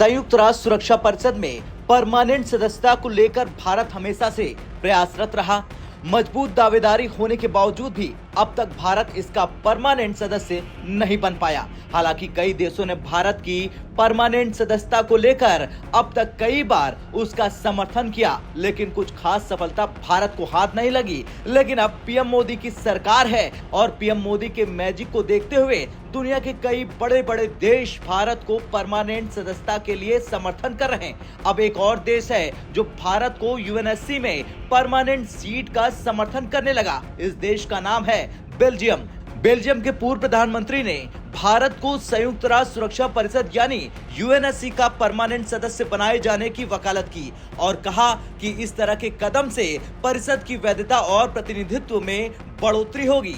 संयुक्त राष्ट्र सुरक्षा परिषद में परमानेंट सदस्यता को लेकर भारत हमेशा से प्रयासरत रहा। मजबूत दावेदारी होने के बावजूद भी अब तक भारत इसका परमानेंट सदस्य नहीं बन पाया। हालांकि कई देशों ने भारत की परमानेंट सदस्यता को लेकर अब तक कई बार उसका समर्थन किया, लेकिन कुछ खास सफलता भारत को हाथ नहीं लगी। लेकिन अब पीएम मोदी की सरकार है और पीएम मोदी के मैजिक को देखते हुए दुनिया के कई बड़े बड़े देश भारत को परमानेंट सदस्यता के लिए समर्थन कर रहे हैं। अब एक और देश है जो भारत को यूएनएससी में परमानेंट सीट का समर्थन करने लगा। इस देश का नाम है बेल्जियम। बेल्जियम के पूर्व प्रधानमंत्री ने भारत को संयुक्त राष्ट्र सुरक्षा परिषद यानी यूएनएससी का परमानेंट सदस्य बनाए जाने की वकालत की और कहा कि इस तरह के कदम से परिषद की वैधता और प्रतिनिधित्व में बढ़ोतरी होगी।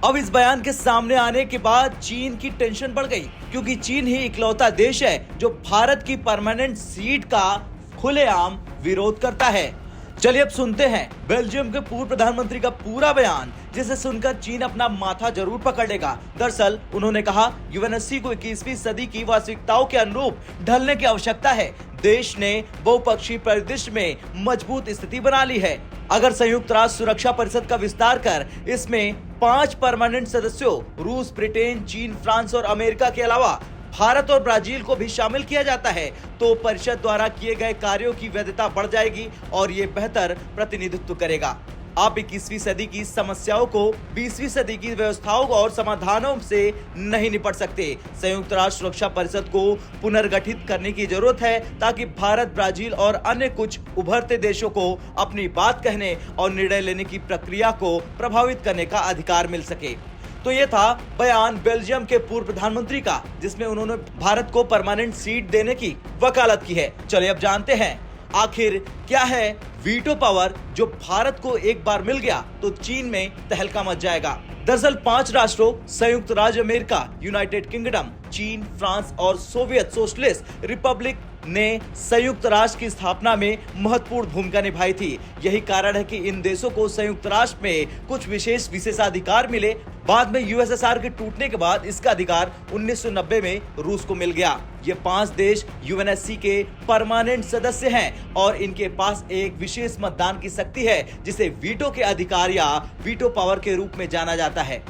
अब इस बयान के सामने आने के बाद चीन की टेंशन बढ़ गई, क्योंकि चीन ही इकलौता देश है जो भारत की परमानेंट सीट का खुलेआम विरोध करता है। चलिए अब सुनते हैं बेल्जियम के पूर्व प्रधानमंत्री का पूरा बयान, जिसे सुनकर चीन अपना माथा जरूर पकड़ लेगा। दरअसल उन्होंने कहा, यूएनएससी को 21वीं सदी की वास्तविकताओं के अनुरूप ढलने की आवश्यकता है। देश ने बहुपक्षीय परिदृश्य में मजबूत स्थिति बना ली है। अगर संयुक्त राष्ट्र सुरक्षा परिषद का विस्तार कर इसमें 5 परमानेंट सदस्यों रूस, ब्रिटेन, चीन, फ्रांस और अमेरिका के अलावा भारत और ब्राजील को भी शामिल किया जाता है, तो परिषद द्वारा किए गए कार्यों की वैधता बढ़ जाएगी और ये बेहतर प्रतिनिधित्व करेगा। आप 21वीं सदी की समस्याओं को 20वीं सदी की व्यवस्थाओं और समाधानों से नहीं निपट सकते। संयुक्त राष्ट्र सुरक्षा परिषद को पुनर्गठित करने की जरूरत है, ताकि भारत, ब्राजील और अन्य कुछ उभरते देशों को अपनी बात कहने और निर्णय लेने की प्रक्रिया को प्रभावित करने का अधिकार मिल सके। तो ये था बयान बेल्जियम के पूर्व प्रधानमंत्री का, जिसमें उन्होंने भारत को परमानेंट सीट देने की वकालत की है। चलिए अब जानते हैं आखिर क्या है वीटो पावर जो भारत को एक बार मिल गया तो चीन में तहलका मच जाएगा। दरअसल 5 राष्ट्रों संयुक्त राज्य अमेरिका, यूनाइटेड किंगडम, चीन, फ्रांस और सोवियत सोशलिस्ट रिपब्लिक ने संयुक्त राष्ट्र की स्थापना में महत्वपूर्ण भूमिका निभाई थी। यही कारण है कि इन देशों को संयुक्त राष्ट्र में कुछ विशेषाधिकार मिले। बाद में यूएसएसआर के टूटने के बाद इसका अधिकार 1990 में रूस को मिल गया। ये 5 देश यूएनएससी के परमानेंट सदस्य हैं और इनके पास एक विशेष मतदान की शक्ति है, जिसे वीटो के अधिकार या वीटो पावर के रूप में जाना जाता है।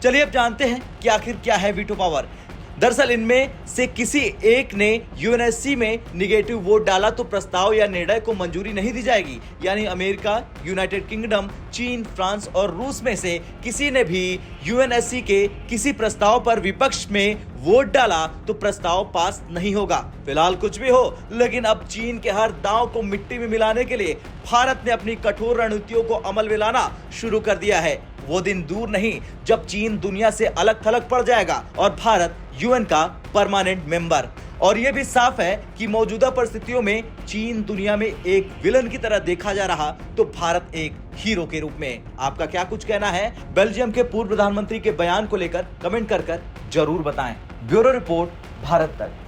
चलिए अब जानते हैं कि आखिर क्या है वीटो पावर। दरअसल इनमें से किसी एक ने यूएनएससी में निगेटिव वोट डाला तो प्रस्ताव या निर्णय को मंजूरी नहीं दी जाएगी। यानी अमेरिका, यूनाइटेड किंगडम, चीन, फ्रांस और रूस में से किसी ने भी यूएनएससी के किसी प्रस्ताव पर विपक्ष में वोट डाला तो प्रस्ताव पास नहीं होगा। फिलहाल कुछ भी हो, लेकिन अब चीन के हर दांव को मिट्टी में मिलाने के लिए भारत ने अपनी कठोर रणनीतियों को अमल में लाना शुरू कर दिया है। वो दिन दूर नहीं जब चीन दुनिया से अलग थलग पड़ जाएगा और भारत यूएन का परमानेंट मेंबर। और ये भी साफ है कि मौजूदा परिस्थितियों में चीन दुनिया में एक विलन की तरह देखा जा रहा, तो भारत एक हीरो के रूप में। आपका क्या कुछ कहना है बेल्जियम के पूर्व प्रधानमंत्री के बयान को लेकर? कमेंट कर जरूर बताएं। ब्यूरो रिपोर्ट, भारत तक।